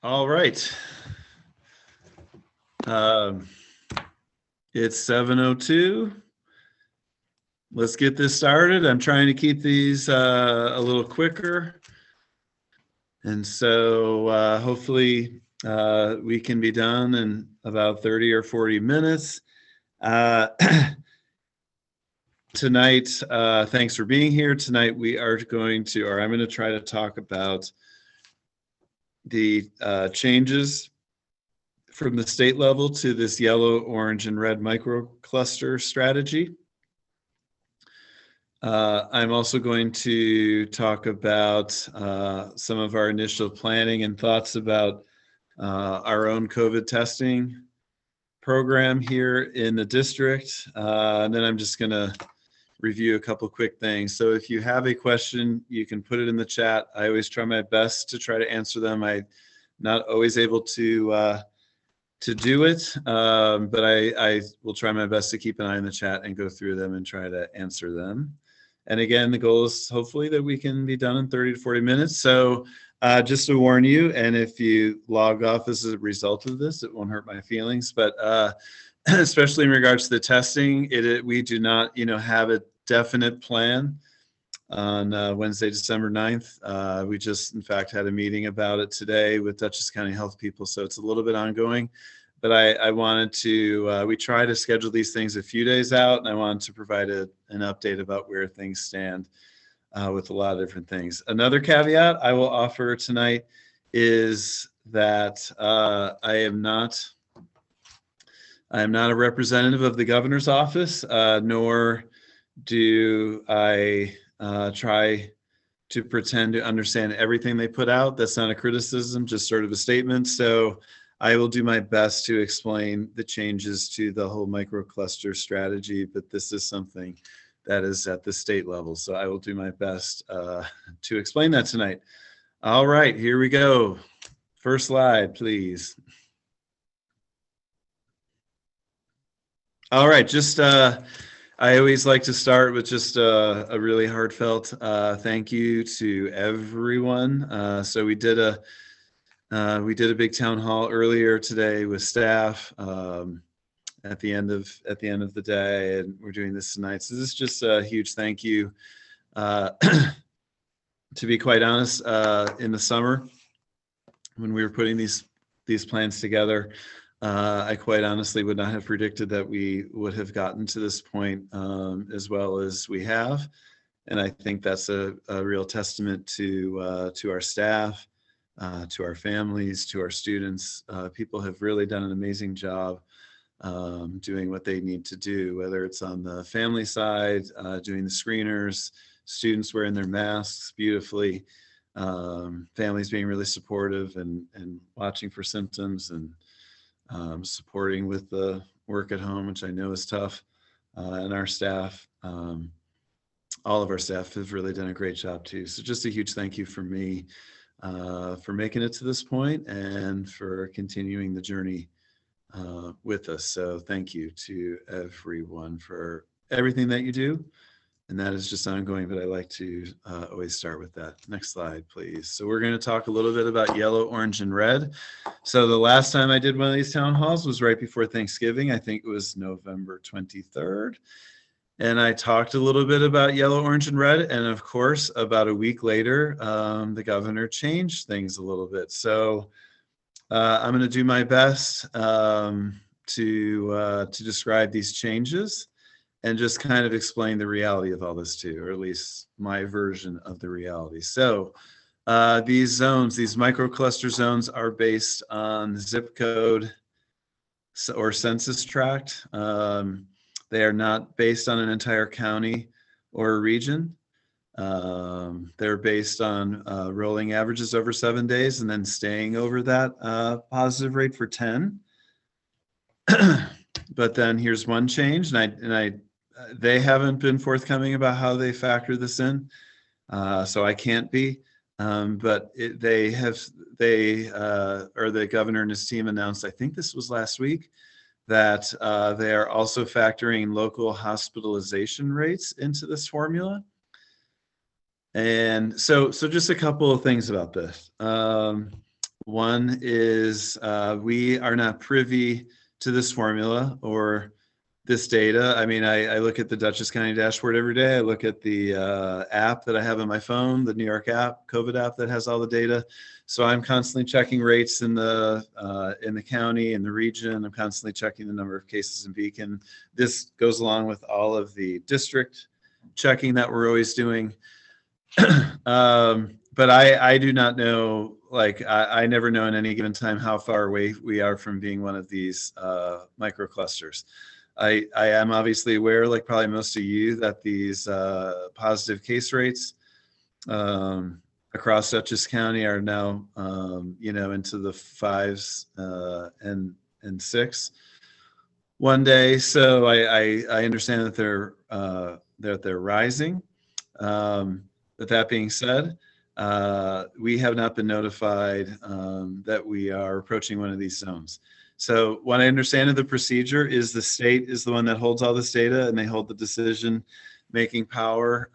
All right. It's 7:02. Let's get this started. I'm trying to keep these a little quicker. And so hopefully we can be done in about 30 or 40 minutes. Tonight, thanks for being here. Tonight we are going to, or I'm going to try to talk about the changes from the state level to this yellow, orange, and red microcluster strategy. I'm also going to talk about some of our initial planning and thoughts about our own COVID testing program here in the district. And then I'm just going to review a couple quick things. So if you have a question, you can put it in the chat. I always try my best to try to answer them. I'm not always able to do it, but I will try my best to keep an eye on the chat and go through them and try to answer them. And again, the goal is hopefully that we can be done in 30 to 40 minutes. So just to warn you, and if you log off as a result of this, it won't hurt my feelings, but especially in regards to the testing, we do not, have a definite plan on Wednesday, December 9th. We just, in fact, had a meeting about it today with Dutchess County Health people, so it's a little bit ongoing. But I wanted to, we try to schedule these things a few days out, and I wanted to provide an update about where things stand with a lot of different things. Another caveat I will offer tonight is that I am not a representative of the governor's office, nor do I try to pretend to understand everything they put out. That's not a criticism, just sort of a statement. So I will do my best to explain the changes to the whole microcluster strategy, but this is something that is at the state level. So I will do my best to explain that tonight. All right, here we go. First slide, please. All right, just I always like to start with just a really heartfelt thank you to everyone. So we did a big town hall earlier today with staff at the end of the day, and we're doing this tonight. So this is just a huge thank you. To be quite honest, in the summer when we were putting these plans together, I quite honestly would not have predicted that we would have gotten to this point as well as we have. And I think that's a real testament to our staff, to our families, to our students. People have really done an amazing job doing what they need to do, whether it's on the family side, doing the screeners, students wearing their masks beautifully, families being really supportive and watching for symptoms, and supporting with the work at home, which I know is tough, and our staff, all of our staff have really done a great job too. So just a huge thank you from me for making it to this point and for continuing the journey with us. So thank you to everyone for everything that you do. And that is just ongoing, but I like to always start with that. Next slide, please. So we're going to talk a little bit about yellow, orange, and red. So the last time I did one of these town halls was right before Thanksgiving. I think it was November 23rd. And I talked a little bit about yellow, orange, and red. And of course, about a week later, the governor changed things a little bit. So I'm going to do my best to describe these changes and just kind of explain the reality of all this too, or at least my version of the reality. So these zones, these microcluster zones, are based on zip code or census tract. They are not based on an entire county or a region. They're based on rolling averages over 7 days and then staying over that positive rate for 10. But then here's one change, they haven't been forthcoming about how they factor this in, so I can't be. But the governor and his team announced, I think this was last week, that they are also factoring local hospitalization rates into this formula. And so just a couple of things about this. One is we are not privy to this formula or this data. I mean, I look at the Dutchess County dashboard every day. I look at the app that I have on my phone, the New York app, COVID app that has all the data. So I'm constantly checking rates in the county, in the region. I'm constantly checking the number of cases in Beacon. This goes along with all of the district checking that we're always doing. But I do not know, like, I never know in any given time how far away we are from being one of these microclusters. I am obviously aware, like probably most of you, that these positive case rates across Dutchess County are now, into the 5s and 6 one day. So I understand that they're rising. But that being said, we have not been notified that we are approaching one of these zones. So what I understand of the procedure is the state is the one that holds all this data, and they hold the decision-making power,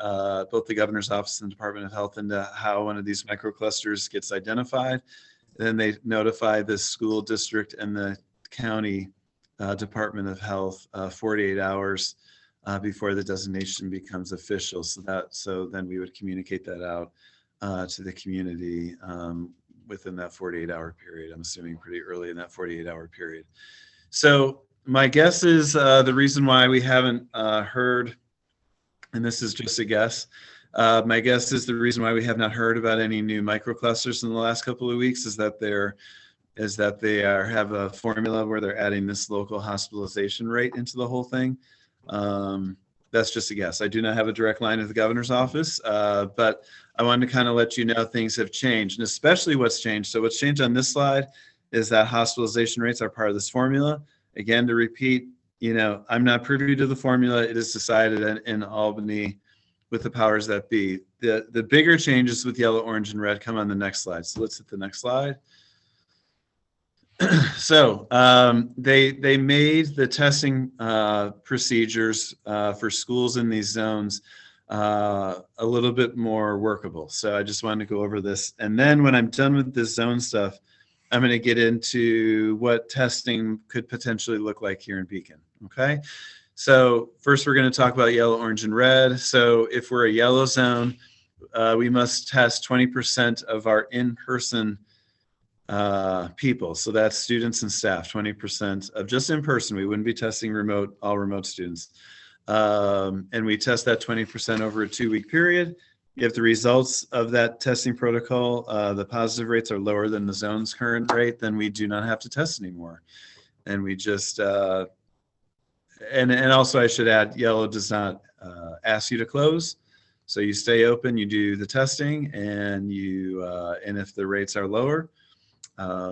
both the governor's office and Department of Health, into how one of these microclusters gets identified. Then they notify the school district and the county Department of Health 48 hours before the designation becomes official. So then we would communicate that out to the community within that 48-hour period. I'm assuming pretty early in that 48-hour period. So my guess is the reason why we haven't heard, and this is just a guess, my guess is the reason why we have not heard about any new microclusters in the last couple of weeks is that they have a formula where they're adding this local hospitalization rate into the whole thing. That's just a guess. I do not have a direct line to the governor's office, but I wanted to kind of let you know things have changed, and especially what's changed. So what's changed on this slide is that hospitalization rates are part of this formula. Again, to repeat, I'm not privy to the formula. It is decided in Albany with the powers that be. The bigger changes with yellow, orange, and red come on the next slide. So let's hit the next slide. So they made the testing procedures for schools in these zones a little bit more workable. So I just wanted to go over this. And then when I'm done with this zone stuff, I'm going to get into what testing could potentially look like here in Beacon. Okay. So first we're going to talk about yellow, orange, and red. So if we're a yellow zone, we must test 20% of our in-person people. So that's students and staff, 20% of just in person. We wouldn't be testing all remote students. And we test that 20% over a 2-week period. If the results of that testing protocol, the positive rates are lower than the zone's current rate, then we do not have to test anymore. And we just, and also I should add, yellow does not ask you to close. So you stay open, you do the testing, and and if the rates are lower,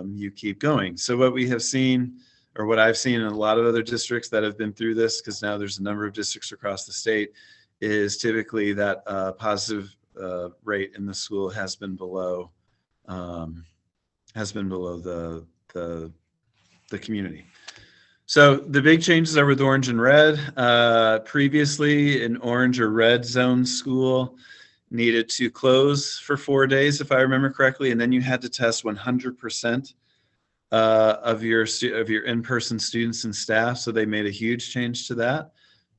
you keep going. So what we have seen, or what I've seen in a lot of other districts that have been through this, because now there's a number of districts across the state, is typically that positive rate in the school has been below the community. So the big changes are with orange and red. Previously, an orange or red zone school needed to close for 4 days, if I remember correctly, and then you had to test 100% of your in-person students and staff. So they made a huge change to that.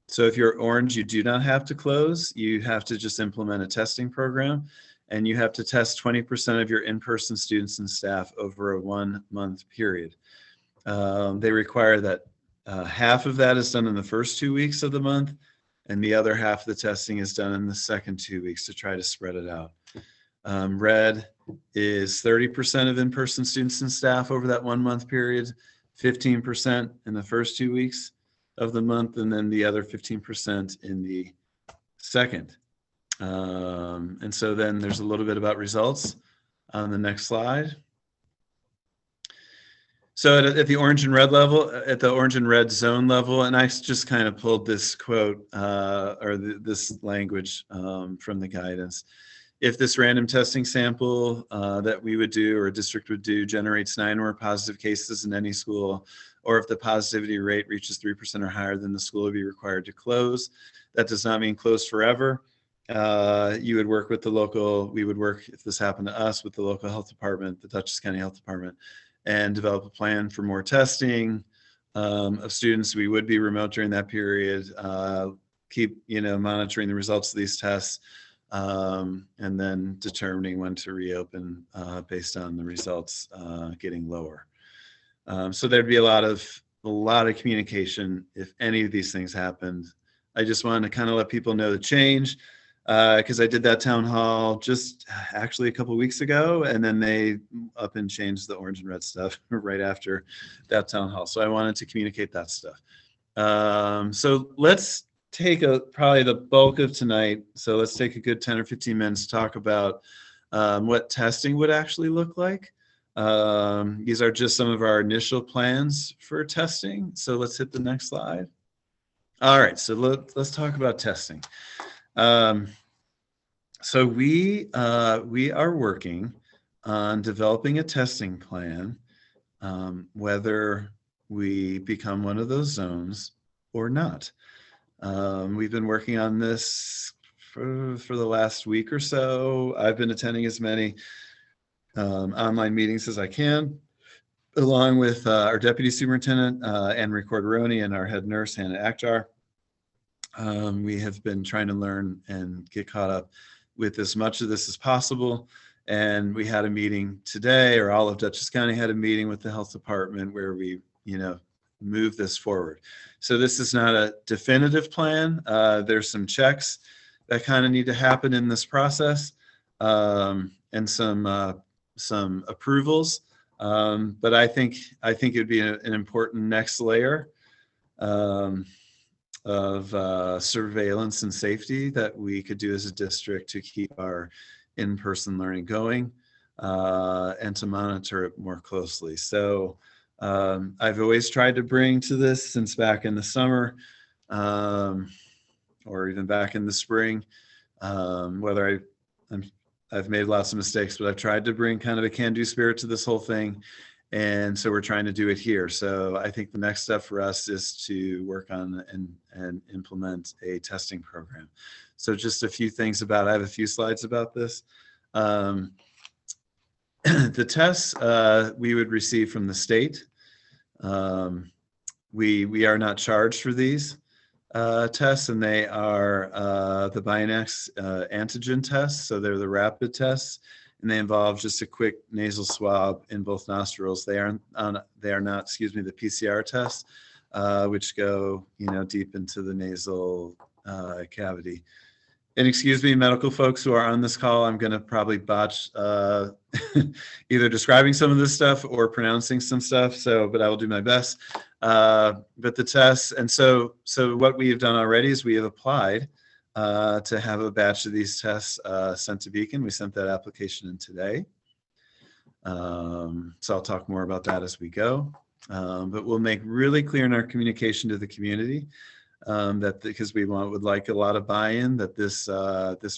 So if you're orange, you do not have to close. You have to just implement a testing program, and you have to test 20% of your in-person students and staff over a 1-month period. They require that half of that is done in the first 2 weeks of the month, and the other half of the testing is done in the second 2 weeks to try to spread it out. Red is 30% of in-person students and staff over that 1-month period, 15% in the first 2 weeks of the month, and then the other 15% in the second. And so then there's a little bit about results on the next slide. So at the orange and red level, at the orange and red zone level, and I just kind of pulled this quote this language from the guidance. If this random testing sample that we would do or a district would do generates 9 or more positive cases in any school, or if the positivity rate reaches 3% or higher, then the school will be required to close. That does not mean close forever. you would work with the local, we would work, if this happened to us, with the local health department, the Dutchess County Health Department, and develop a plan for more testing of students. We would be remote during that period, keep, monitoring the results of these tests, and then determining when to reopen based on the results getting lower. So there'd be a lot of communication if any of these things happened. I just wanted to kind of let people know the change, because I did that town hall just actually a couple of weeks ago, and then they up and changed the orange and red stuff right after that town hall. So I wanted to communicate that stuff. So let's take probably the bulk of tonight. So let's take a good 10 or 15 minutes to talk about what testing would actually look like. These are just some of our initial plans for testing. So let's hit the next slide. All right, so let's talk about testing. So we are working on developing a testing plan, whether we become one of those zones or not. We've been working on this for the last week or so. I've been attending as many online meetings as I can, along with our deputy superintendent, Anne-Marie Corderoni, and our head nurse, Hannah Akhtar. We have been trying to learn and get caught up with as much of this as possible. And we had a meeting today, or all of Dutchess County had a meeting with the health department where we, move this forward. So this is not a definitive plan. There's some checks that kind of need to happen in this process, and some approvals. But I think it'd be an important next layer of surveillance and safety that we could do as a district to keep our in-person learning going, and to monitor it more closely. So I've always tried to bring to this since back in the summer, or even back in the spring, whether I've made lots of mistakes, but I've tried to bring kind of a can-do spirit to this whole thing. And so we're trying to do it here. So I think the next step for us is to work on and implement a testing program. So just a few things about, I have a few slides about this. The tests we would receive from the state. We are not charged for these tests, and they are the Binax antigen tests. So they're the rapid tests, and they involve just a quick nasal swab in both nostrils. They are not, the PCR tests, which go, deep into the nasal cavity. And excuse me, medical folks who are on this call, I'm going to probably botch either describing some of this stuff or pronouncing some stuff. But I will do my best. But the tests, and so what we have done already is we have applied to have a batch of these tests sent to Beacon. We sent that application in today. So I'll talk more about that as we go. But we'll make really clear in our communication to the community that because we would like a lot of buy-in, that this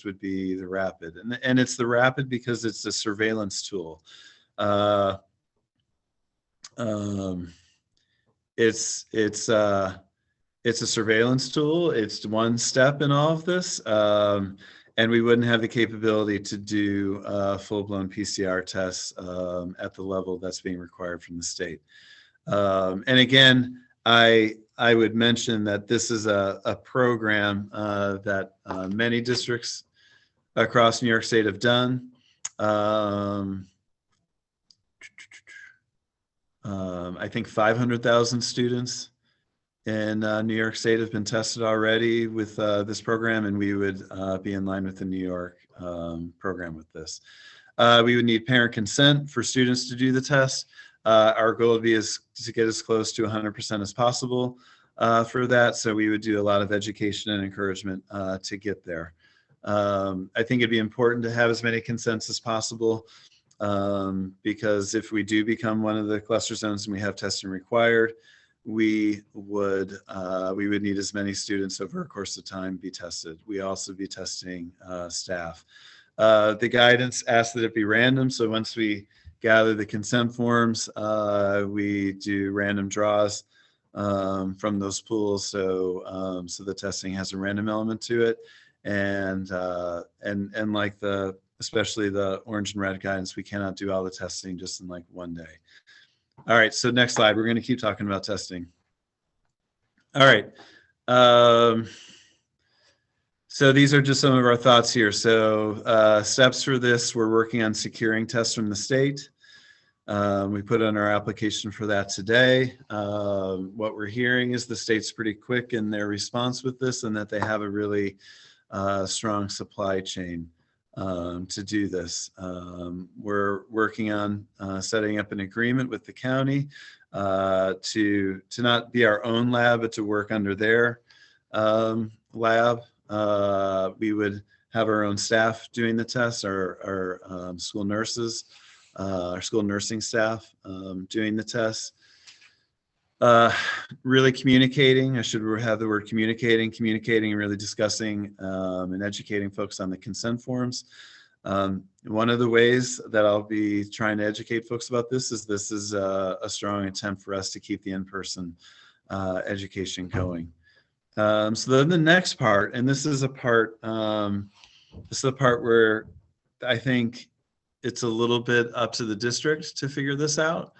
would be the rapid, and it's the rapid because it's a surveillance tool. It's a surveillance tool. It's one step in all of this, and we wouldn't have the capability to do full-blown PCR tests at the level that's being required from the state. And again, I would mention that this is a program that many districts across New York State have done. I think 500,000 students in New York State have been tested already with this program, and we would be in line with the New York program with this. We would need parent consent for students to do the test. Our goal would be to get as close to 100% as possible for that. So we would do a lot of education and encouragement to get there. I think it'd be important to have as many consents as possible, because if we do become one of the cluster zones and we have testing required, we would need as many students over a course of time be tested. We also be testing staff. The guidance asks that it be random. So once we gather the consent forms, we do random draws from those pools. So the testing has a random element to it. and like especially the orange and red guidance, we cannot do all the testing just in like one day. All right, so next slide. We're going to keep talking about testing. All right. So these are just some of our thoughts here. So steps for this, we're working on securing tests from the state. We put on our application for that today. What we're hearing is the state's pretty quick in their response with this, and that they have a really strong supply chain to do this. We're working on setting up an agreement with the county to not be our own lab, but to work under their lab. We would have our own staff doing the tests, our school nurses, our school nursing staff doing the tests. Really communicating, I should have the word communicating and really discussing and educating folks on the consent forms. One of the ways that I'll be trying to educate folks about this is a strong attempt for us to keep the in-person education going. So then the next part, and this is the part where I think it's a little bit up to the district to figure this out.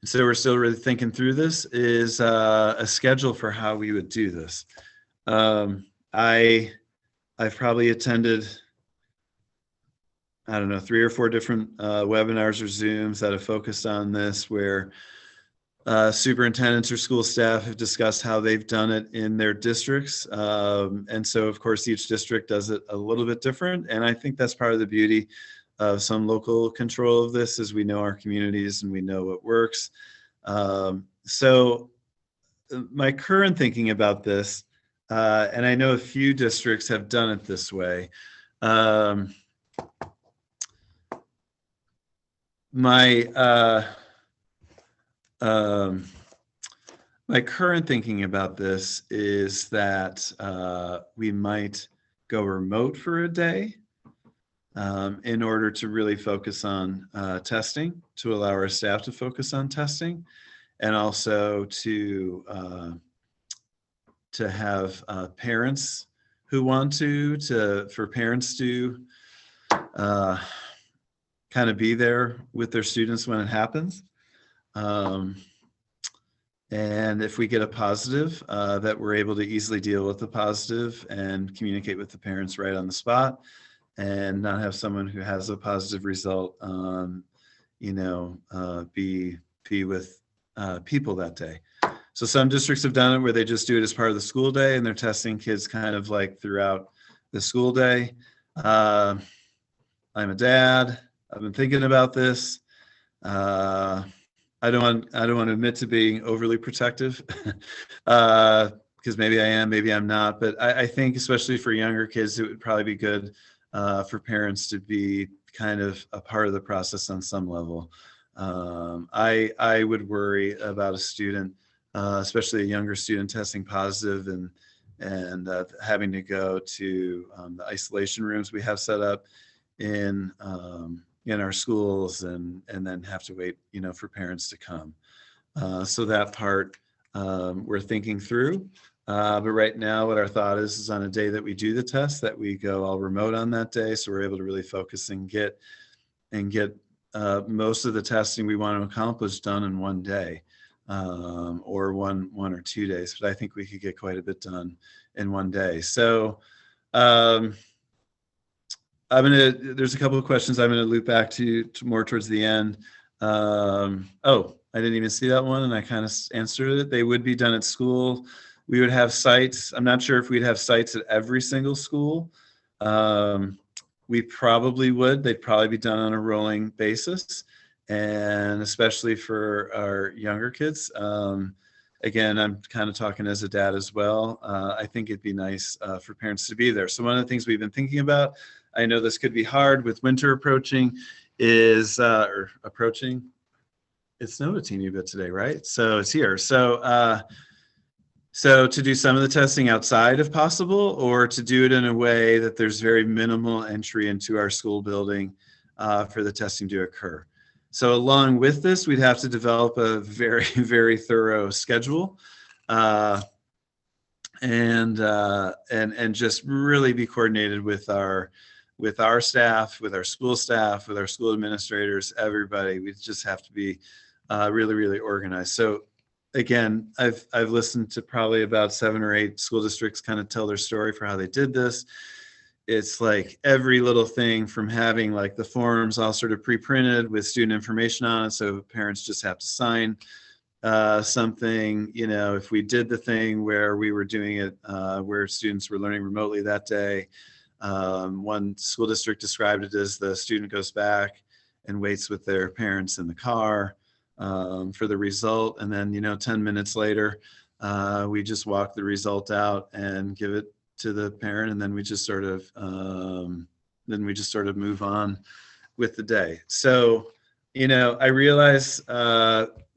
So we're still really thinking through this, is a schedule for how we would do this. I've probably attended, I don't know, 3 or 4 different webinars or Zooms that have focused on this, where superintendents or school staff have discussed how they've done it in their districts. And so, of course, each district does it a little bit different. And I think that's part of the beauty of some local control of this, is we know our communities and we know what works. So my current thinking about this, and I know a few districts have done it this way. My current thinking about this is that we might go remote for a day in order to really focus on testing, to allow our staff to focus on testing, and also to have parents who want for parents to kind of be there with their students when it happens. And if we get a positive, that we're able to easily deal with the positive and communicate with the parents right on the spot, and not have someone who has a positive result, be with people that day. So some districts have done it where they just do it as part of the school day, and they're testing kids kind of like throughout the school day. I'm a dad. I've been thinking about this. I don't want to admit to being overly protective, because maybe I am, maybe I'm not. But I think, especially for younger kids, it would probably be good for parents to be kind of a part of the process on some level. I would worry about a student, especially a younger student, testing positive and having to go to the isolation rooms we have set up in our schools, and then have to wait, for parents to come. So that part we're thinking through. But right now, what our thought is on a day that we do the test, that we go all remote on that day, so we're able to really focus and get most of the testing we want to accomplish done in one day, or one or 2 days. But I think we could get quite a bit done in one day. So there's a couple of questions I'm gonna loop back to more towards the end. Oh, I didn't even see that one, and I kind of answered it. They would be done at school. We would have sites. I'm not sure if we'd have sites at every single school. We probably would. They'd probably be done on a rolling basis, and especially for our younger kids. Again, I'm kind of talking as a dad as well. I think it'd be nice for parents to be there. So one of the things we've been thinking about, I know this could be hard with winter approaching, is approaching. It snowed a teeny bit today, right? So it's here. So to do some of the testing outside if possible, or to do it in a way that there's very minimal entry into our school building for the testing to occur. So along with this, we'd have to develop a very, very thorough schedule. and just really be coordinated with our staff, with our school staff, with our school administrators, everybody. We just have to be really, really organized. So again, I've listened to probably about 7 or 8 school districts kind of tell their story for how they did this. It's like every little thing from having like the forms all sort of pre-printed with student information on it, so parents just have to sign something. If we did the thing where we were doing it where students were learning remotely that day, one school district described it as the student goes back and waits with their parents in the car for the result, and then 10 minutes later we just walk the result out and give it to the parent, and then we just sort of move on with the day. So I realize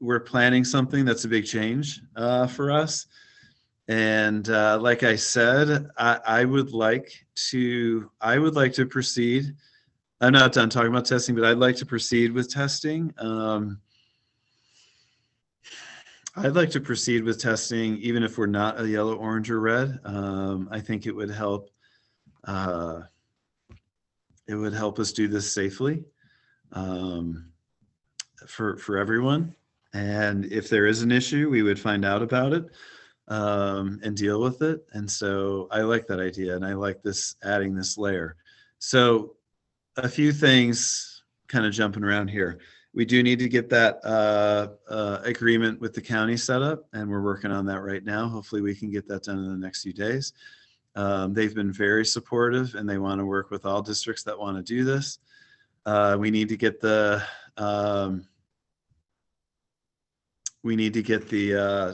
we're planning something that's a big change for us. And like I said, I would like to proceed. I'm not done talking about testing, but I'd like to proceed with testing. I'd like to proceed with testing, even if we're not a yellow, orange, or red. I think it would help. It would help us do this safely for everyone. And if there is an issue, we would find out about it and deal with it. And so I like that idea, and I like this, adding this layer. So a few things kind of jumping around here. We do need to get that agreement with the county set up, and we're working on that right now. Hopefully we can get that done in the next few days. They've been very supportive, and they want to work with all districts that want to do this. We need to get the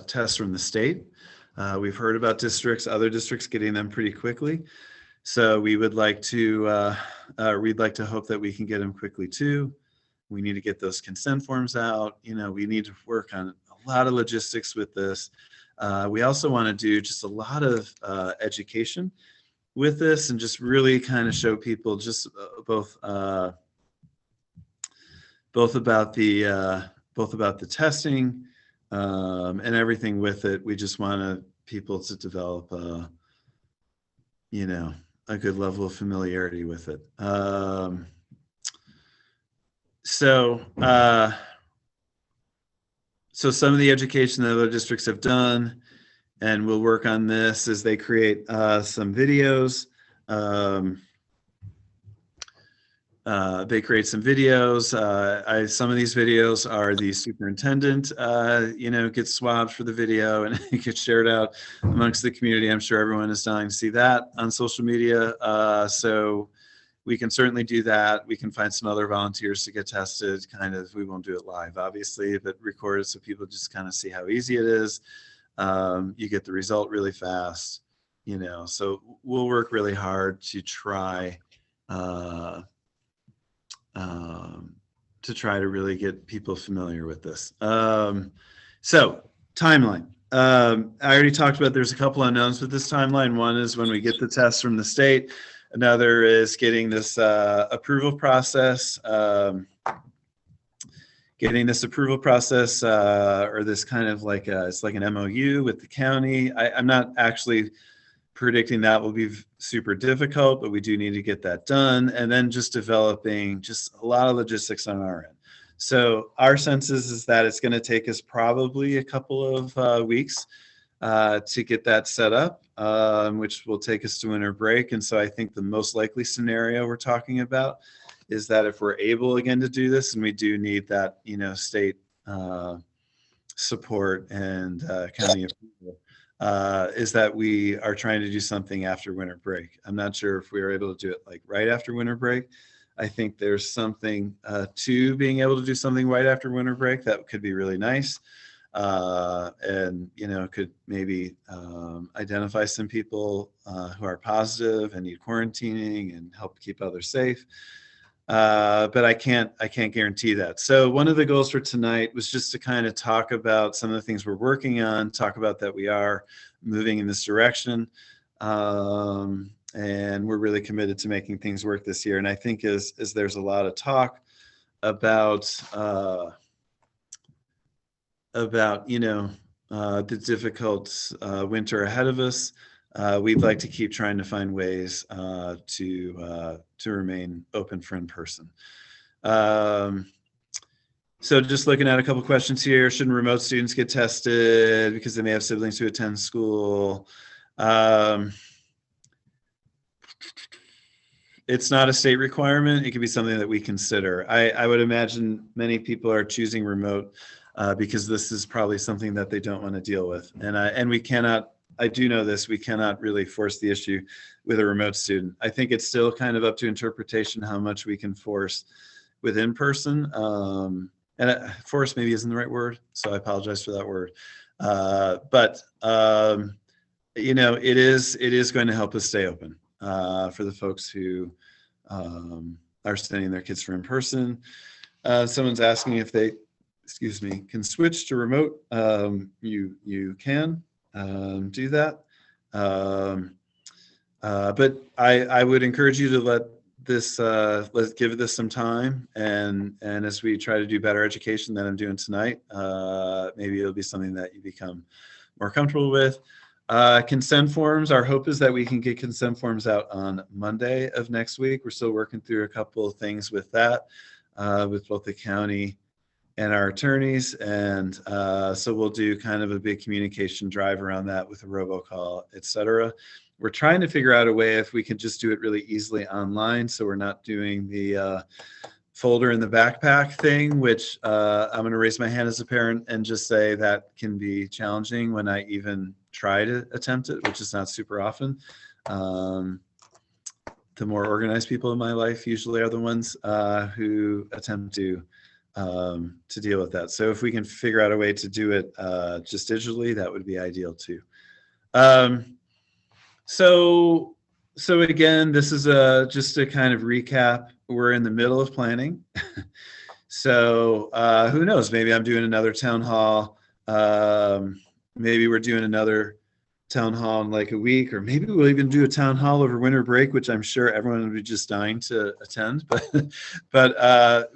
test from the state. We've heard about other districts getting them pretty quickly. So we'd like to hope that we can get them quickly too. We need to get those consent forms out. We need to work on a lot of logistics with this. We also want to do just a lot of education with this, and just really kind of show people just both about the testing and everything with it. We just want people to develop a good level of familiarity with it. So some of the education that other districts have done, and we'll work on this, as they create some videos. They create some videos. Some of these videos are the superintendent, gets swabbed for the video, and it gets shared out amongst the community. I'm sure everyone is dying to see that on social media. So we can certainly do that. We can find some other volunteers to get tested. We won't do it live, obviously, but record it so people just kind of see how easy it is. You get the result really fast, so we'll work really hard to try to really get people familiar with this. So timeline. I already talked about, there's a couple unknowns with this timeline. One is when we get the test from the state. Another is getting this approval process, or this kind of like it's like an MOU with the county. I'm not actually predicting that will be super difficult, but we do need to get that done. And then just developing just a lot of logistics on our end. So our sense is that it's going to take us probably a couple of weeks to get that set up, which will take us to winter break. And so I think the most likely scenario we're talking about is that if we're able again to do this, and we do need that, state support and county approval, is that we are trying to do something after winter break. I'm not sure if we are able to do it like right after winter break. I think there's something to being able to do something right after winter break that could be really nice. And could maybe identify some people who are positive and need quarantining and help keep others safe. But I can't guarantee that. So one of the goals for tonight was just to kind of talk about some of the things we're working on, talk about that we are moving in this direction, and we're really committed to making things work this year. And I think as there's a lot of talk about the difficult winter ahead of us, we'd like to keep trying to find ways to remain open for in person. So just looking at a couple questions here. Shouldn't remote students get tested because they may have siblings who attend school? It's not a state requirement. It could be something that we consider. I would imagine many people are choosing remote because this is probably something that they don't want to deal with. And we cannot, I do know this, we cannot really force the issue with a remote student. I think it's still kind of up to interpretation how much we can force with in-person. And force maybe isn't the right word, so I apologize for that word. But you know, it is going to help us stay open for the folks who are sending their kids for in person. Someone's asking if they, excuse me, can switch to remote. You can do that. But I would encourage you to let's give this some time, and as we try to do better education than I'm doing tonight, maybe it'll be something that you become more comfortable with. Consent forms, our hope is that we can get consent forms out on Monday of next week. We're still working through a couple of things with that, with both the county and our attorneys, and so we'll do kind of a big communication drive around that with a robocall, et cetera. We're trying to figure out a way if we can just do it really easily online, so we're not doing the folder in the backpack thing, which I'm going to raise my hand as a parent and just say that can be challenging when I even try to attempt it, which is not super often. The more organized people in my life usually are the ones who attempt to deal with that. So if we can figure out a way to do it just digitally, that would be ideal too. So again, this is just to kind of recap. We're in the middle of planning. So who knows? Maybe I'm doing another town hall. Maybe we're doing another town hall in like a week, or maybe we'll even do a town hall over winter break, which I'm sure everyone would be just dying to attend. But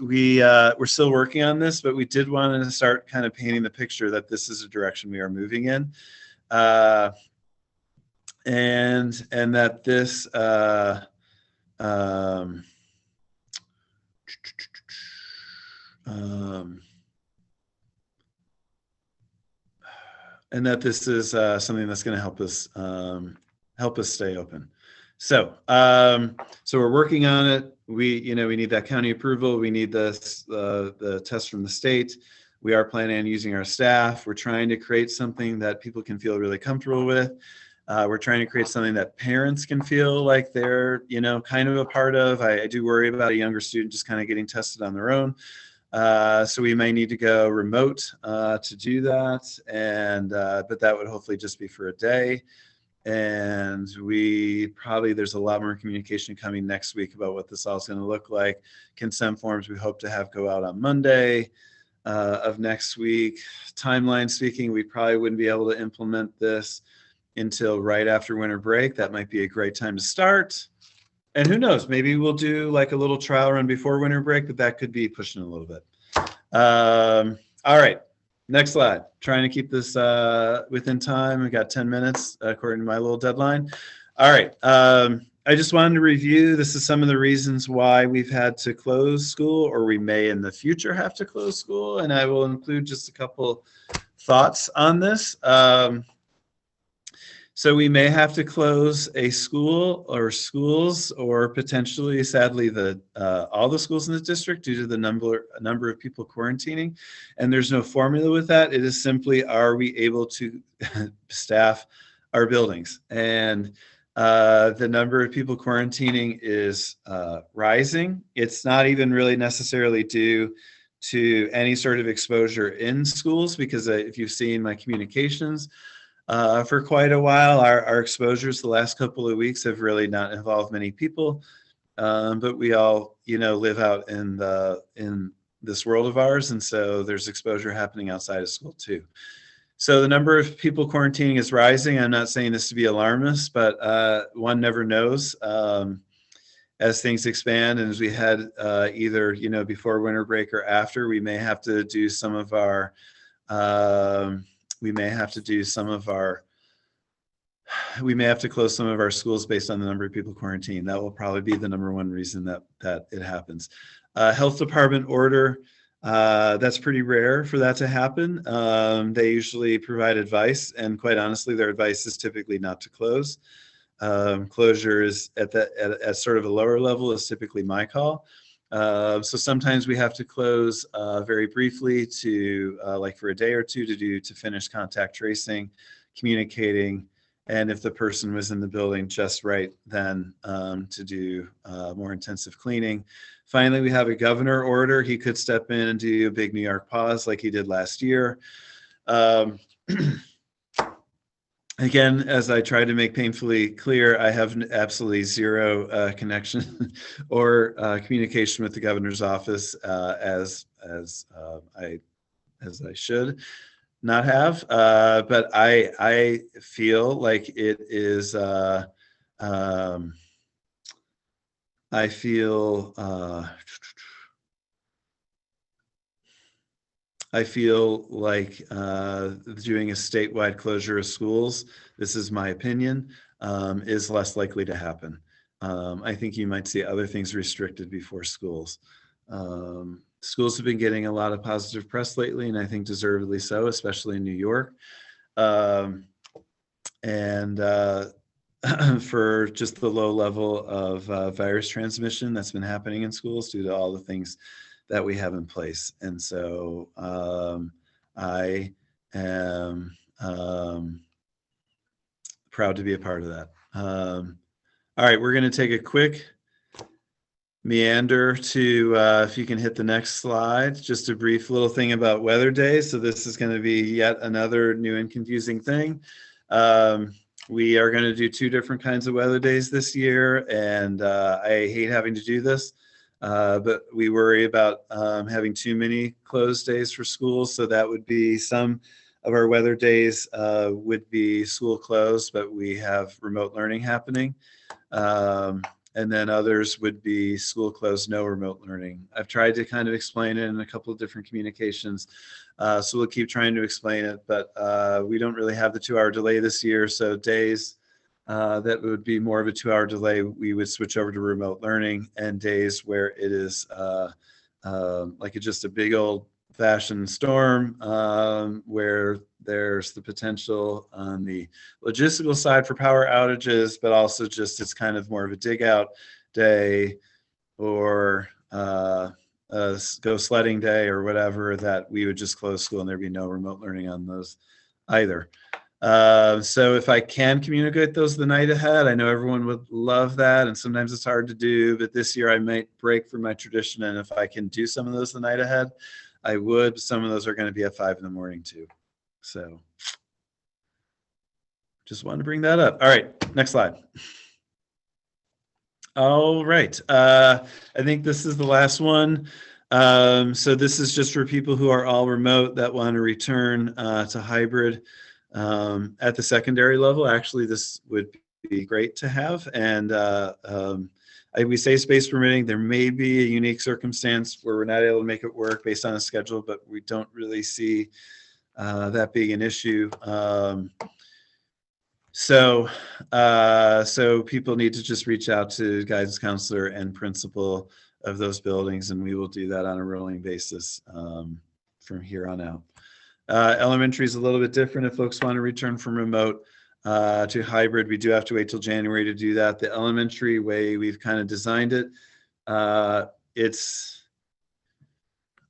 we're still working on this. But we did want to start kind of painting the picture that this is a direction we are moving in. And that this and that this is something that's going to help us stay open. So we're working on it. We need that county approval. We need the test from the state. We are planning on using our staff. We're trying to create something that people can feel really comfortable with. We're trying to create something that parents can feel like they're, kind of a part of. I do worry about a younger student just kind of getting tested on their own. So we may need to go remote to do that. But that would hopefully just be for a day. And there's a lot more communication coming next week about what this all is going to look like. Consent forms we hope to have go out on Monday of next week. Timeline speaking, we probably wouldn't be able to implement this until right after winter break. That might be a great time to start. And who knows, maybe we'll do like a little trial run before winter break, but that could be pushing a little bit. All right, next slide. Trying to keep this within time. We got 10 minutes according to my little deadline. All right, I just wanted to review. This is some of the reasons why we've had to close school, or we may in the future have to close school. And I will include just a couple thoughts on this. So we may have to close a school or schools, or potentially, sadly, all the schools in the district due to the number of people quarantining. And there's no formula with that. It is simply, are we able to staff our buildings? And the number of people quarantining is rising. It's not even really necessarily due to any sort of exposure in schools, because if you've seen my communications, for quite a while, our exposures the last couple of weeks have really not involved many people, but we all, live out in this world of ours, and so there's exposure happening outside of school too. So the number of people quarantining is rising. I'm not saying this to be alarmist, but one never knows as things expand, and as we head either before winter break or after, we may have to do some of our we may have to do we may have to close some of our schools based on the number of people quarantined. That will probably be the number one reason that it happens. Health department order, that's pretty rare for that to happen. They usually provide advice, and quite honestly, their advice is typically not to close. Closure is at sort of a lower level is typically my call. So sometimes we have to close very briefly to like for a day or two to finish contact tracing, communicating, and if the person was in the building just right, then to do more intensive cleaning. Finally, we have a governor order. He could step in and do a big New York pause like he did last year. Again, as I tried to make painfully clear, I have absolutely zero connection or communication with the governor's office as I should not have. But I feel like it is. I feel like doing a statewide closure of schools, this is my opinion, is less likely to happen. I think you might see other things restricted before schools. Schools have been getting a lot of positive press lately, and I think deservedly so, especially in New York. And for just the low level of virus transmission that's been happening in schools due to all the things that we have in place. And so I am proud to be a part of that. All right, we're going to take a quick meander to, if you can hit the next slide, just a brief little thing about weather days. So this is going to be yet another new and confusing thing. We are going to do 2 different kinds of weather days this year, and I hate having to do this. But we worry about having too many closed days for schools. So that would be some of our weather days would be school closed, but we have remote learning happening. And then others would be school closed, no remote learning. I've tried to kind of explain it in a couple of different communications. So we'll keep trying to explain it, but we don't really have the 2-hour delay this year. So days that would be more of a 2-hour delay, we would switch over to remote learning, and days where it is like just a big old fashioned storm where there's the potential on the logistical side for power outages, but also just it's kind of more of a dig out day or go sledding day or whatever, that we would just close school and there'd be no remote learning on those either. So if I can communicate those the night ahead, I know everyone would love that, and sometimes it's hard to do, but this year I might break from my tradition, and if I can do some of those the night ahead, I would. But some of those are going to be at 5 a.m. too. So just wanted to bring that up. All right, next slide. All right, I think this is the last one. So this is just for people who are all remote that want to return to hybrid. At the secondary level, actually, this would be great to have. And we say space permitting. There may be a unique circumstance where we're not able to make it work based on a schedule, but we don't really see that being an issue. So people need to just reach out to guidance counselor and principal of those buildings, and we will do that on a rolling basis from here on out. Elementary is a little bit different. If folks want to return from remote to hybrid, we do have to wait till January to do that. The elementary way we've kind of designed it, it's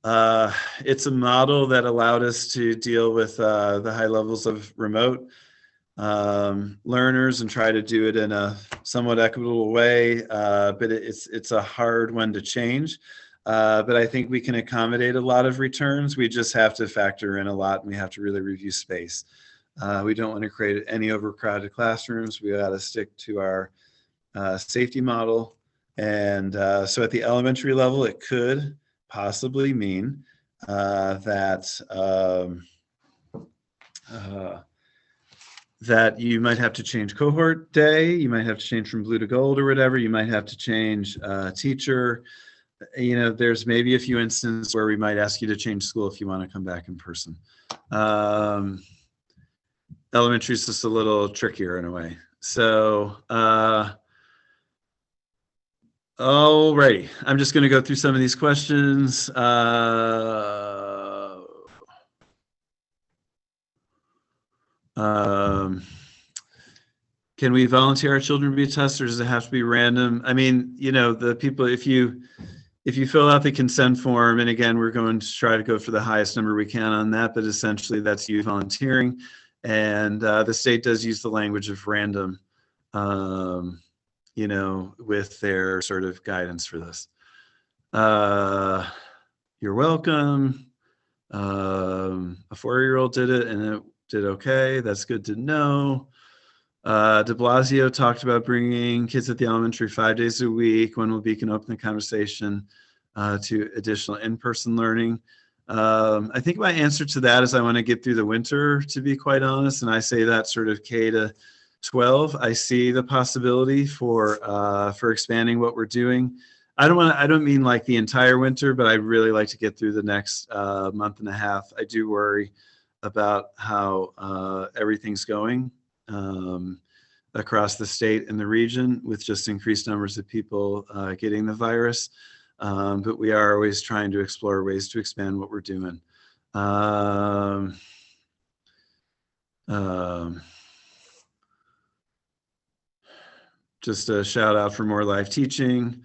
a model that allowed us to deal with the high levels of remote learners and try to do it in a somewhat equitable way, but it's a hard one to change. But I think we can accommodate a lot of returns. We just have to factor in a lot, and we have to really review space. We don't want to create any overcrowded classrooms. We got to stick to our safety model. And so at the elementary level, it could possibly mean that you might have to change cohort day. You might have to change from blue to gold or whatever. You might have to change teacher. There's maybe a few instances where we might ask you to change school if you want to come back in person. Elementary is just a little trickier in a way. So, alrighty, I'm just going to go through some of these questions. Can we volunteer our children to be tested, or does it have to be random? I mean, the people, if you fill out the consent form, and again, we're going to try to go for the highest number we can on that, but essentially that's you volunteering. And the state does use the language of random, with their sort of guidance for this. You're welcome. A 4-year-old did it and it did okay. That's good to know. De Blasio talked about bringing kids at the elementary 5 days a week. When will Beacon open the conversation to additional in-person learning? I think my answer to that is I want to get through the winter, to be quite honest, and I say that sort of K to 12. I see the possibility for expanding what we're doing. I don't mean like the entire winter, but I'd really like to get through the next month and a half. I do worry about how everything's going across the state and the region with just increased numbers of people getting the virus. But we are always trying to explore ways to expand what we're doing. Just a shout out for more live teaching.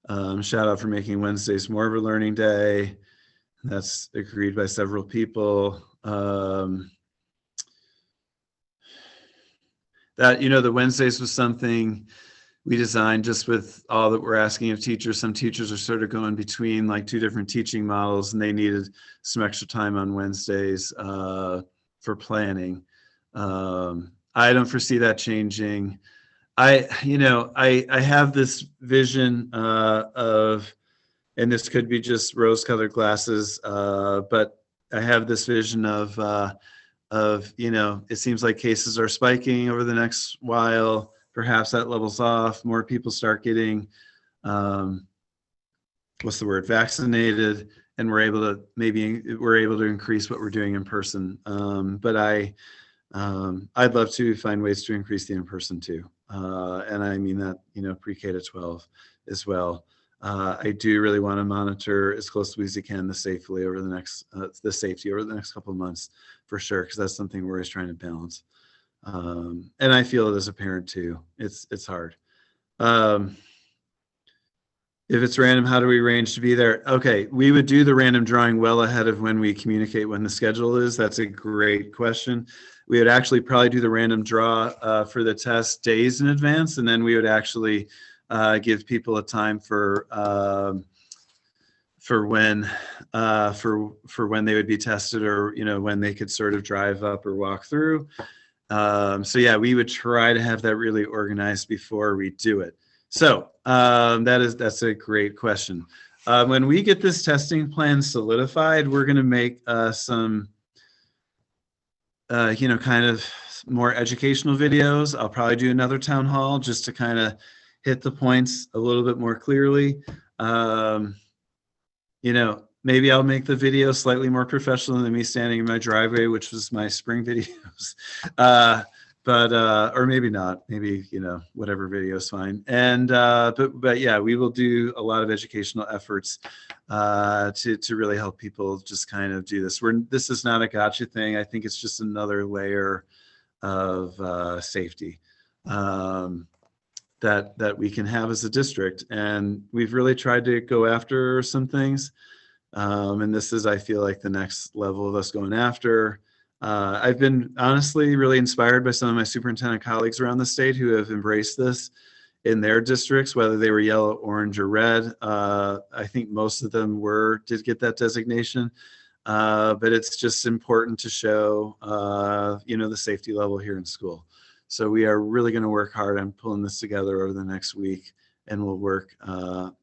Shout out for making Wednesdays more of a learning day. That's agreed by several people. That, the Wednesdays was something we designed just with all that we're asking of teachers. Some teachers are sort of going between like 2 different teaching models, and they needed some extra time on Wednesdays for planning. I don't foresee that changing. I have this vision of, and this could be just rose-colored glasses, but I have this vision of it seems like cases are spiking over the next while. Perhaps that levels off. More people start getting, vaccinated, and we're able to increase what we're doing in person. But I'd love to find ways to increase the in-person too. And I mean that, pre-K to 12 as well. I do really want to monitor as closely as you can the safety over the next couple of months, for sure, because that's something we're always trying to balance. And I feel it as a parent too. It's hard. If it's random, how do we arrange to be there? Okay, we would do the random drawing well ahead of when we communicate when the schedule is. That's a great question. We would actually probably do the random draw for the test days in advance, and then we would actually give people a time for when they would be tested, or when they could sort of drive up or walk through. So yeah, we would try to have that really organized before we do it. So that's a great question. When we get this testing plan solidified, we're going to make some kind of more educational videos. I'll probably do another town hall just to kind of hit the points a little bit more clearly. Maybe I'll make the video slightly more professional than me standing in my driveway, which was my spring videos. Or maybe not. Maybe, whatever video is fine. And but yeah, we will do a lot of educational efforts to really help people just kind of do this. This is not a gotcha thing. I think it's just another layer of safety that we can have as a district. And we've really tried to go after some things. And this is, I feel like, the next level of us going after. I've been honestly really inspired by some of my superintendent colleagues around the state who have embraced this in their districts, whether they were yellow, orange, or red. I think most of them did get that designation. But it's just important to show, the safety level here in school. So we are really going to work hard on pulling this together over the next week, and we'll work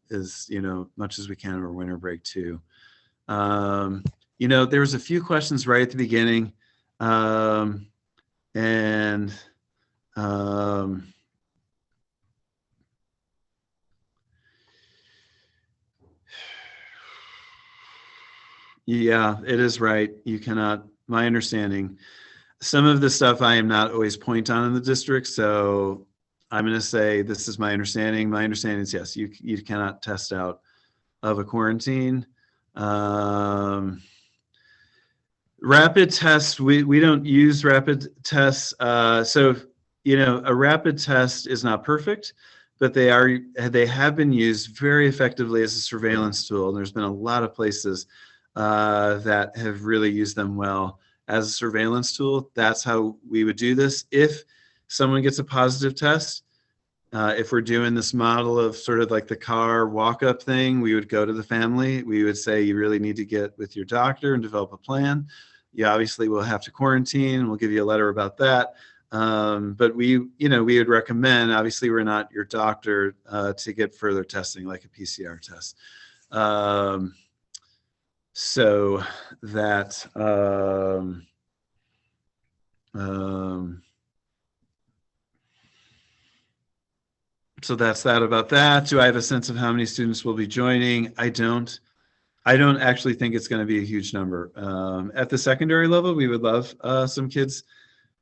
as much as we can over winter break too. There was a few questions right at the beginning, and yeah, it is right. You cannot. My understanding. some of the stuff I am not always point on in the district. So I'm going to say this is my understanding. My understanding is yes, you cannot test out of a quarantine. Rapid tests, we don't use rapid tests. So, a rapid test is not perfect, but they have been used very effectively as a surveillance tool. And there's been a lot of places that have really used them well as a surveillance tool. That's how we would do this. If someone gets a positive test, if we're doing this model of sort of like the car walk-up thing, we would go to the family. We would say, you really need to get with your doctor and develop a plan. You obviously will have to quarantine. We'll give you a letter about that. But we would recommend, obviously we're not your doctor, to get further testing like a PCR test. So that, so that's that about that. Do I have a sense of how many students will be joining? I don't actually think it's going to be a huge number. At the secondary level, we would love some kids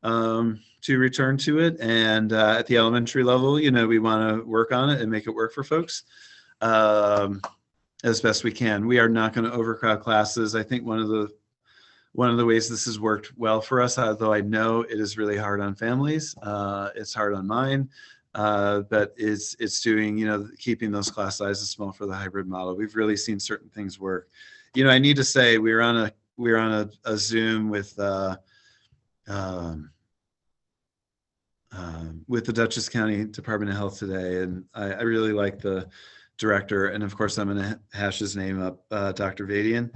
to return to it. And at the elementary level, we want to work on it and make it work for folks as best we can. We are not going to overcrowd classes. I think one of the ways this has worked well for us, although I know it is really hard on families, it's hard on mine. But it's doing, keeping those class sizes small for the hybrid model. We've really seen certain things work. I need to say we were on a Zoom with the Dutchess County Department of Health today, and I really like the director, and of course I'm going to hash his name up, Dr. Vadian,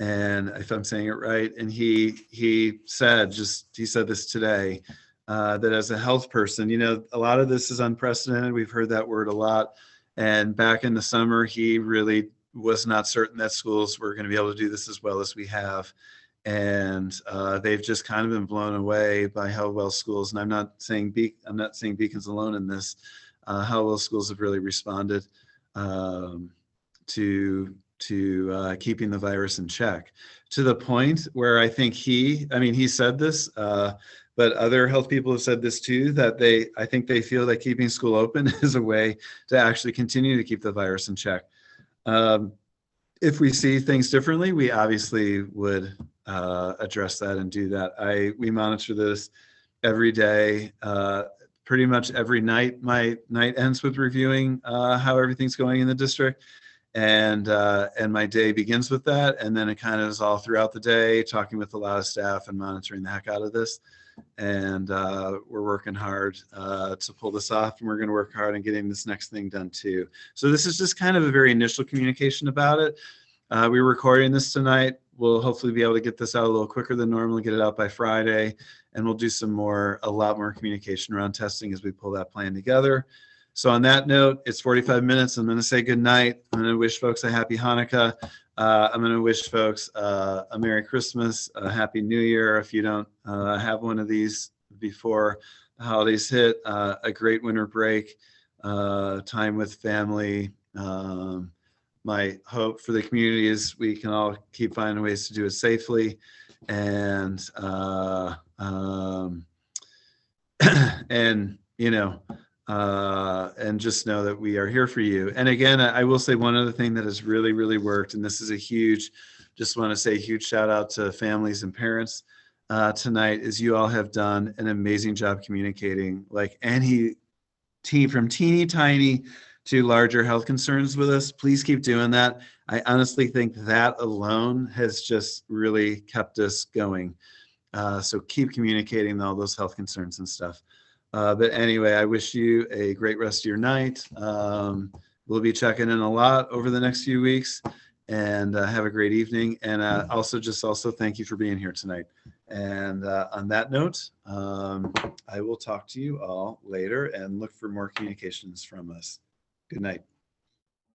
and if I'm saying it right, and he said this today. That as a health person, a lot of this is unprecedented. We've heard that word a lot. And back in the summer, he really was not certain that schools were going to be able to do this as well as we have. And they've just kind of been blown away by how well schools, and I'm not saying Beacon's alone in this, how well schools have really responded to keeping the virus in check, to the point where I think he said this, but other health people have said this too, that I think they feel that keeping school open is a way to actually continue to keep the virus in check. If we see things differently, we obviously would address that and do that. We monitor this every day, pretty much every night. My night ends with reviewing how everything's going in the district. And my day begins with that. And then it kind of is all throughout the day, talking with a lot of staff and monitoring the heck out of this. And we're working hard to pull this off, and we're going to work hard on getting this next thing done too. So this is just kind of a very initial communication about it. We're recording this tonight. We'll hopefully be able to get this out a little quicker than normal, get it out by Friday, and we'll do a lot more communication around testing as we pull that plan together. So on that note, it's 45 minutes. I'm going to say good night. I'm going to wish folks a happy Hanukkah. I'm going to wish folks a Merry Christmas, a Happy New Year. If you don't have one of these before the holidays hit, a great winter break, time with family. My hope for the community is we can all keep finding ways to do it safely, and and just know that we are here for you. And again, I will say one other thing that has really, really worked, and this is just want to say a huge shout out to families and parents tonight, is you all have done an amazing job communicating, like any team, from teeny tiny to larger health concerns with us. Please keep doing that. I honestly think that alone has just really kept us going. So keep communicating all those health concerns and stuff. But anyway, I wish you a great rest of your night. We'll be checking in a lot over the next few weeks, and have a great evening. And also thank you for being here tonight. And on that note, I will talk to you all later and look for more communications from us. Good night.